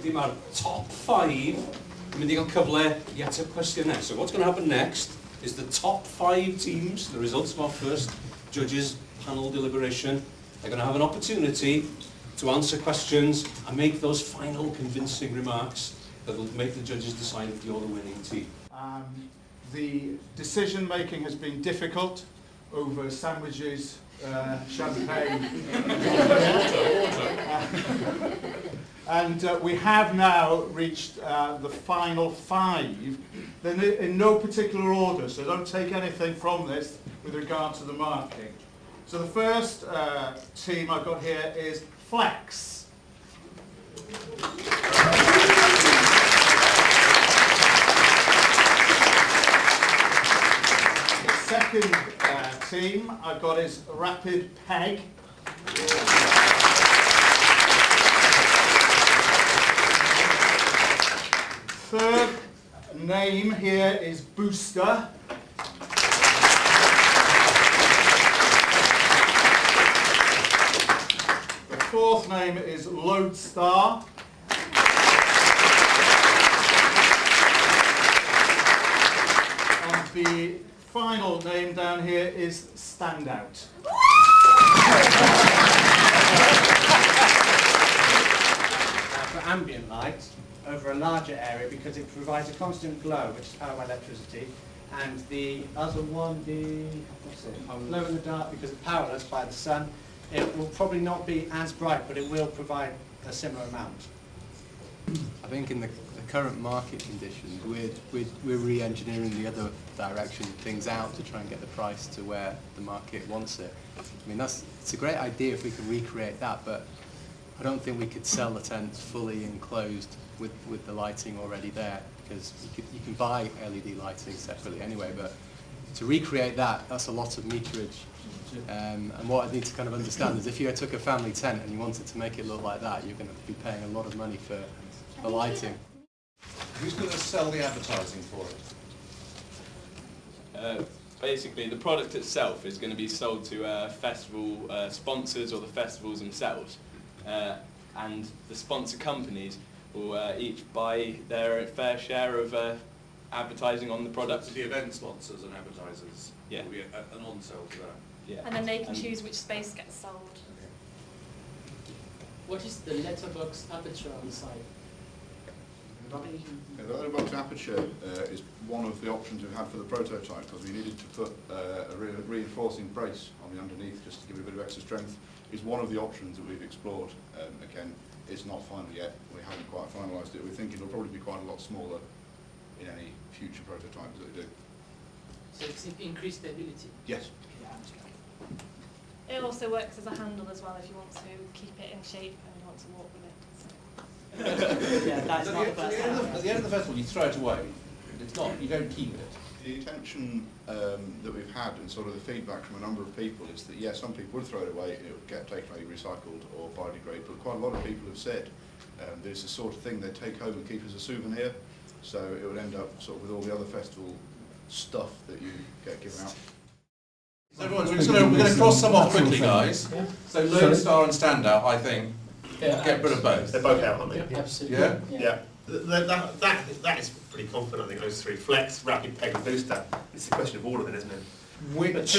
Wedyn mae'r top 5 yn mynd i gael cyfle i ateb cwestiynau. So what's going to happen next is the top 5 teams, the results of our first judges panel deliberation, are going to have an opportunity to answer questions and make those final convincing remarks that will make the judges decide if you're the winning team. The decision making has been difficult over sandwiches, champagne, and we have now reached the final 5. They're in no particular order, so don't take anything from this with regard to the marking. So the first team I've got here is Flex. The second team I've got is Rapid Peg. Third name here is Booster. The fourth name is Lodestar. And the final name down here is Standout. For ambient light over a larger area because it provides a constant glow, which is powered by electricity, and the other one, glow in the dark because it's powerless by the sun. It will probably not be as bright, but it will provide a similar amount. I think in the current market conditions, we're re-engineering the other direction, things out to try and get the price to where the market wants it. I mean, it's a great idea if we can recreate that, but I don't think we could sell the tents fully enclosed with the lighting already there, because you can buy LED lighting separately anyway, but to recreate that, that's a lot of meterage. And what I need to kind of understand is if you took a family tent and you wanted to make it look like that, you're going to be paying a lot of money for the lighting. Who's going to sell the advertising for it? Basically, the product itself is going to be sold to festival sponsors or the festivals themselves, and the sponsor companies will each buy their fair share of advertising on the product. So the event sponsors and advertisers will be an on-sell to that. Yeah. And then they can choose which space gets sold. What is the letterbox aperture on the side? The letterbox aperture is one of the options we've had for the prototype, because we needed to put a reinforcing brace on the underneath just to give it a bit of extra strength. Is one of the options that we've explored. Again, it's not final yet. We haven't quite finalised it. We think it'll probably be quite a lot smaller in any future prototypes that we do. So it's increased stability? Yes. It also works as a handle as well if you want to keep it in shape and you want to walk with it. So. Yeah, that's not the first time. At the end of the festival, you throw it away. It's not. You don't keep it. The intention that we've had and sort of the feedback from a number of people is that, yes, some people would throw it away and it would get taken away, recycled or biodegraded, but quite a lot of people have said that it's the sort of thing they take home and keep as a souvenir, so it would end up sort of with all the other festival stuff that you get given out. So everyone, we're going to cross some off quickly, guys. So Lodestar and Standout, I think, get rid of both. They're both out, aren't they? Absolutely. Yeah? Yeah. That is pretty confident, I think, those three. Flex, Rapid, Peg and Booster. It's a question of order then, isn't it? Which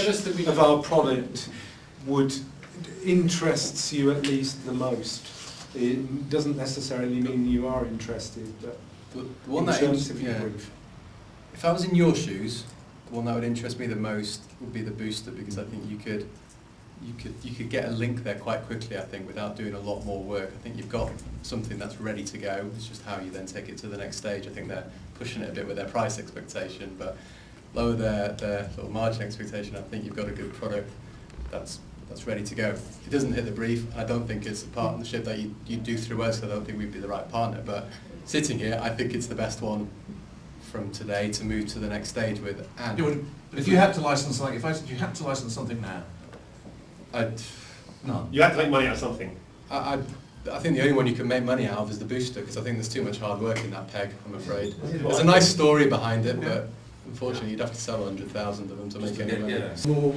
of our product would interests you at least the most? It doesn't necessarily mean you are interested, but the one that if I was in your shoes, the one that would interest me the most would be the Booster, because I think you could get a link there quite quickly, I think, without doing a lot more work. I think you've got something that's ready to go. It's just how you then take it to the next stage. I think they're pushing it a bit with their price expectation, but lower their sort of margin expectation. I think you've got a good product that's ready to go. It doesn't hit the brief. I don't think it's a partnership that you do through us. I don't think we'd be the right partner, but sitting here, I think it's the best one from today to move to the next stage with. And if you had to license something, if I said you had to license something now, no. You have to make money out of something. I think the only one you can make money out of is the Booster, because I think there's too much hard work in that peg, I'm afraid. There's a nice story behind it, but unfortunately you'd have to sell 100,000 of them to make any money. Small,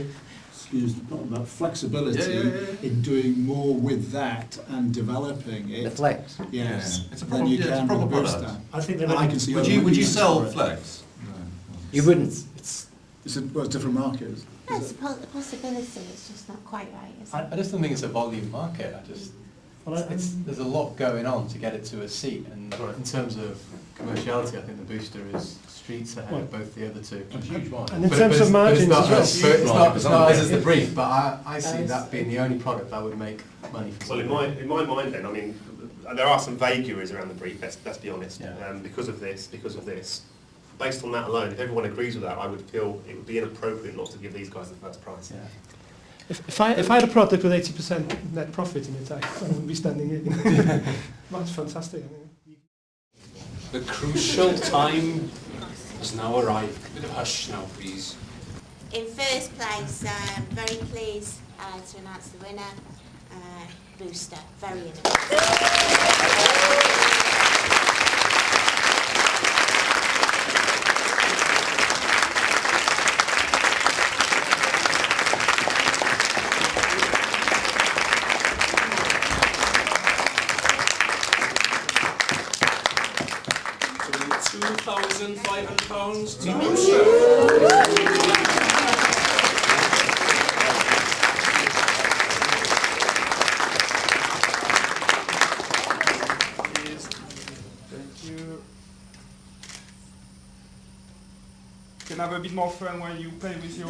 about flexibility Yeah, yeah, yeah. in doing more with that and developing it. The Flex. Yes, It's a than proper- you yeah, it's a can proper with a product. booster. I think And I can see Would other you uses sell for it. Flex? You wouldn't. It's a different market. It's a possibility, it's just not quite right, is it? I just don't think it's a volume market. There's a lot going on to get it to a seat, and in terms of commerciality, I think the booster is streets ahead of both the other two. It's a huge one. And in terms of margins as well. It's not as the brief, but I see that being the only product that would make money for. Well, in my mind then, I mean, there are some vagaries around the brief, let's be honest, Yeah. because of this. Based on that alone, if everyone agrees with that, I would feel it would be inappropriate not to give these guys the first price. Yeah. If I had a product with 80% net profit in it, I wouldn't be standing here. That's fantastic. I mean. The crucial time has now arrived. A bit of hush now, please. In first place, very pleased to announce the winner, Booster, very innovative. £2,500 to Booster. Thank you. Can have a bit more fun when you play with your...